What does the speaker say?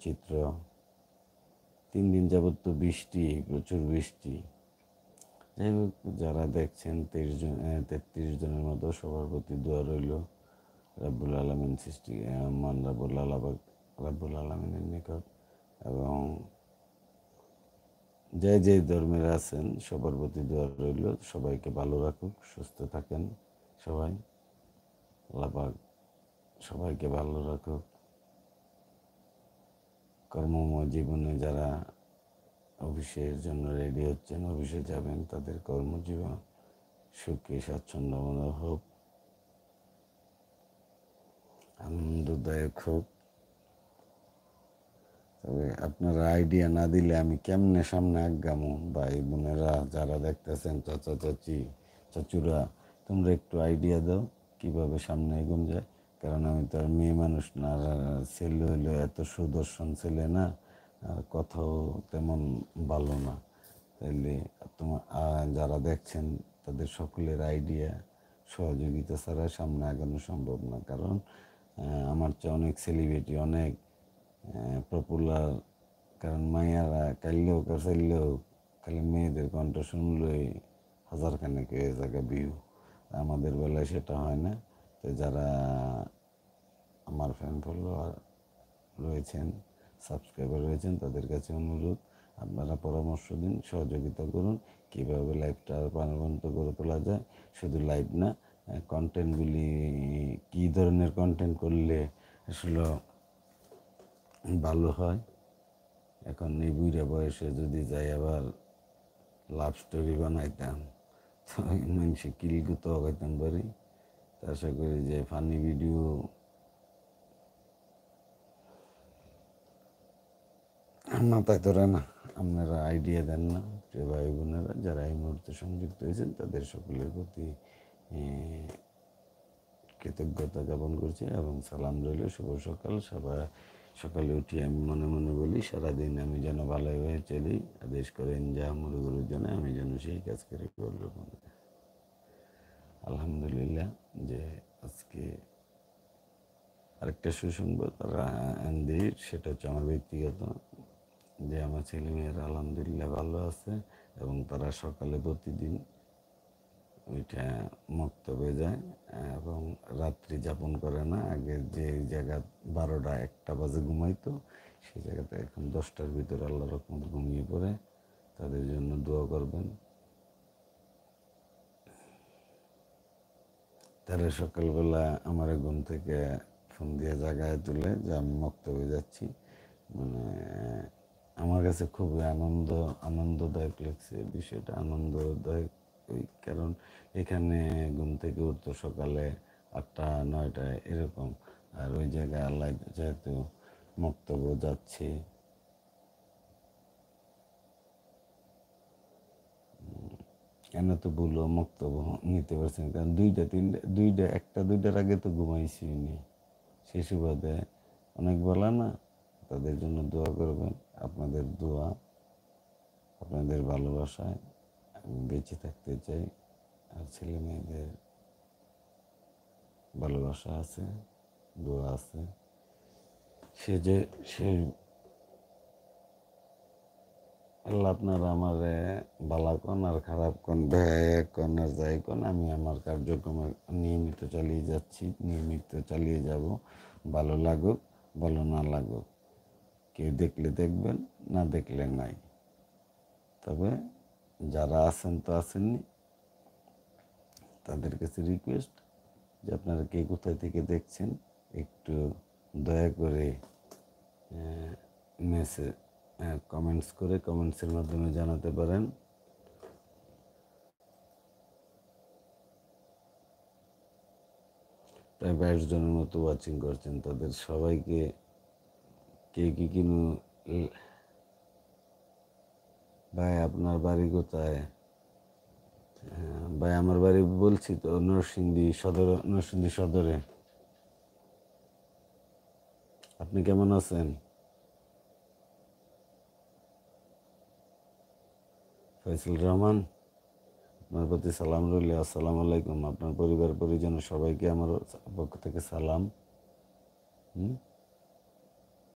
চিত্র। 3 দিন যাবত তো বৃষ্টি, প্রচুর বৃষ্টি। যাই হোক, যারা দেখছেন 33 জনের মতো সবার প্রতি দোয়া রইল রাব্বুল আলামিন সৃষ্টি মান রাব্বুল আলামিনের নিকট, এবং যে যে ধর্মের আছেন সবার প্রতি দোয়া রইল সবাইকে ভালো রাখুক, সুস্থ থাকেন সবাই, আল্লাহ পাক সবাইকে ভালো রাখুক। কর্মময় জীবনে যারা অফিসের জন্য রেডি হচ্ছেন, অফিসে যাবেন, তাদের কর্মজীবন সুখী স্বাচ্ছন্দ্যময় হোক, আনন্দদায়ক হোক। তবে আপনারা আইডিয়া না দিলে আমি কেমনে সামনে আগামো? ভাই বোনেরা যারা দেখতেছেন, চাচা চাচি চাচুরা, তোমরা একটু আইডিয়া দাও কিভাবে সামনে এগোন যায়। কারণ আমি তো আর মেয়ে মানুষ না, আর ছেলে হইলো এত সুদর্শন ছেলে না, আর কথাও তেমন ভালো না। তাইলে তোমার যারা দেখছেন তাদের সকলের আইডিয়া সহযোগিতা ছাড়া সামনে আগানো সম্ভব না। কারণ আমার চেয়ে অনেক সেলিব্রিটি, অনেক পপুলার। কারণ মাইয়ারা কাইলেও কাছাইলেও খালি মেয়েদের কণ্ঠ শুনলেই হাজারখানেক হয়ে জায়গা ভিউ। আমাদের বেলায় সেটা হয় না। তো যারা আমার ফ্যান ফলোয়ার রয়েছেন, সাবস্ক্রাইবার রয়েছেন, তাদের কাছে অনুরোধ, আপনারা পরামর্শ দিন, সহযোগিতা করুন কীভাবে লাইভটা প্রাণবন্ত করে তোলা যায়। শুধু লাইভ না, কন্টেন্টগুলি কী ধরনের কন্টেন্ট করলে আসলে ভালো হয়। এখন এই বুড়া বয়সে যদি যাই আবার লাভ স্টোরি বানাইতাম, তো মানুষে কিলগুতো হইতাম পারি। আশা করি যে ফানি ভিডিও মাথায় ধরে না, আপনারা আইডিয়া দেন না। প্রিয় ভাই বোনেরা যারা এই মুহূর্তে সংযুক্ত হয়েছেন তাদের সকলের প্রতি কৃতজ্ঞতা জ্ঞাপন করছি এবং সালাম রইল। শুভ সকাল। সকালে উঠি আমি মনে মনে বলি, সারাদিন আমি যেন ভালোভাবে চলি, আদেশ করেন যা আমার গুরুজনে, আমি যেন সেই কাজ করে করব। আলহামদুলিল্লাহ যে আজকে আরেকটা সুসংবাদ সেটা হচ্ছে আমার ব্যক্তিগত, যে আমার ছেলেমেয়েরা আলহামদুলিল্লাহ ভালো আছে এবং তারা সকালে প্রতিদিন ওইটা মক্তবে যায় এবং রাত্রি যাপন করে না। আগে যে জায়গা 12টা 1টা বাজে ঘুমাইতো, সেই জায়গাতে এখন 10টার ভিতরে আল্লাহ রহমত ঘুমিয়ে পড়ে। তাদের জন্য দোয়া করবেন। তারা সকালবেলা আমার ঘুম থেকে ফোন দিয়ে জাগায় তুলে যে আমি মক্তবে যাচ্ছি। মানে আমার কাছে খুবই আনন্দদায়ক লাগছে বিষয়টা, আনন্দদায়ক। কারণ এখানে ঘুম থেকে উঠতো সকালে 8টা 9টায় এরকম, আর ওই জায়গায় আল্লাহ যেহেতু মক্তব্য যাচ্ছে, এনে তো বললো মক্তব্য নিতে পারছেন। কারণ 1টা 2টার আগে তো ঘুমাইছি নি। সেই সুবাদে অনেক বলা না, তাদের জন্য দোয়া করবেন। আপনাদের দোয়া, আপনাদের ভালোবাসায় আমি বেঁচে থাকতে চাই। আর ছেলে মেয়েদের ভালোবাসা আছে, দোয়া আছে। সে আল্লাহ আপনারা আমার বালা কন আর খারাপ কন, ব্যয় কন আর যাই কন, আমি আমার কার্যক্রম নিয়মিত চালিয়ে যাচ্ছি, নিয়মিত চালিয়ে যাব। ভালো লাগুক ভালো না লাগুক, কেউ দেখলে দেখবেন, না দেখলে নাই। তবে যারা আছেন তো আসেননি, তাদের কাছে রিকোয়েস্ট যে আপনারা কে কোথায় থেকে দেখছেন একটু দয়া করে কমেন্টসের মাধ্যমে জানাতে পারেন। প্রায় 22 জনের মতো ওয়াচিং করছেন, তাদের সবাইকে কে কি কিনু। ভাই আপনার বাড়ি কোথায়? ভাই আমার বাড়ি বলছি তো নরসিংদী সদরে। আপনি কেমন আছেন? ফয়সুল রহমান, আপনার প্রতি সালাম রইল। আসসালামু আলাইকুম। আপনার পরিবার পরিজন সবাইকে আমার পক্ষ থেকে সালাম।